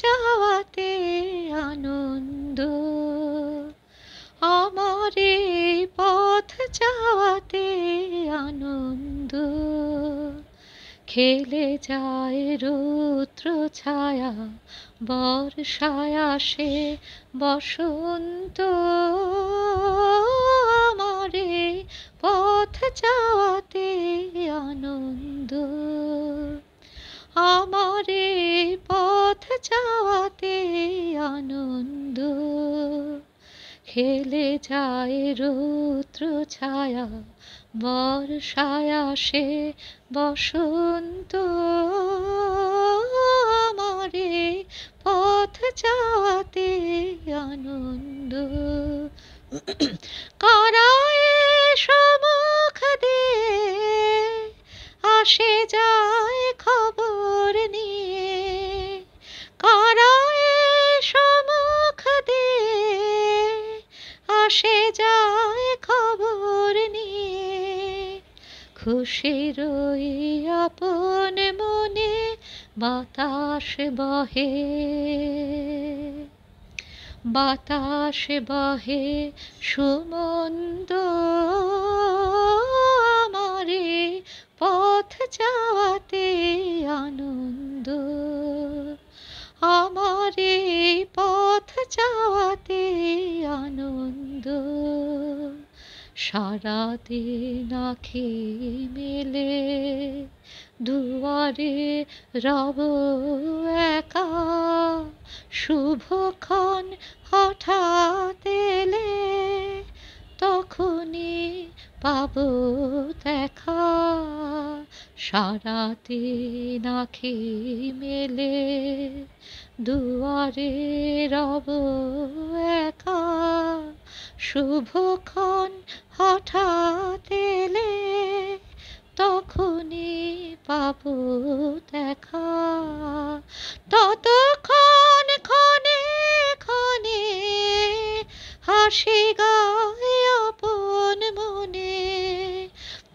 চাওয়াতে আনন্দ, আমার এই পথ চাওয়াতে আনন্দ। খেলে যায় রৌদ্র ছায়া, বর্ষায় আসে বসন্ত, আমার এই পথ চাওয়াতে আনন্দ, আমার এই পথ চাওয়াতে আনন্দ। খেলে যায় রৌদ্র ছায়া, বর্ষায় আসে বসন্ত, আমার এই পথ চাওয়াতে আনন্দ। কারা সম্মুখ দিয়ে আসে যায় খবর নিয়ে, কারা সম্মুখ দিয়ে আসে যায় খবর নিয়ে। খুশির ওই আপন মনে বাতাস বহে, বাতাস বহে সুমন্দ, আমার এই পথ চাওয়াতে আনন্দ, আমার এই পথ চাওয়াতে আনন্দ। সারাদিন আঁখি মেলে দুয়ারে রব একা, শুভক্ষণ হঠাৎ এলে তখনই পাবো দেখা। সারাদিন আঁখি মেলে দুয়ারে রব একা, শুভক্ষণ হঠাৎ এলে তখনই পাবো দেখা। ততক্ষণ ক্ষণে ক্ষণে হাসি গায় আপন মনে,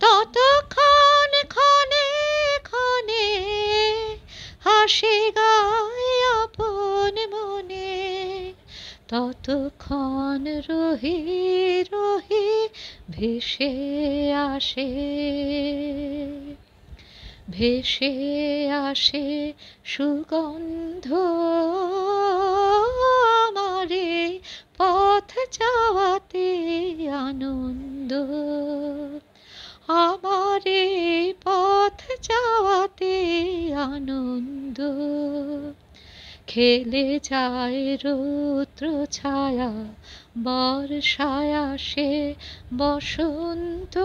ততক্ষণ ক্ষণে ক্ষণে হাসি গায় আপন মনে। ততক্ষণ রহি রহি ভেসে আসে, ভেসে আসে সুগন্ধ, আমার এই পথ চাওয়াতে আনন্দ, আমার এই পথ চাওয়াতে আনন্দ। খেলে যায় রৌদ্র ছায়া, বর্ষায় আসে বসন্ত,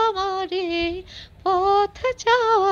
আমার এই পথ চাওয়া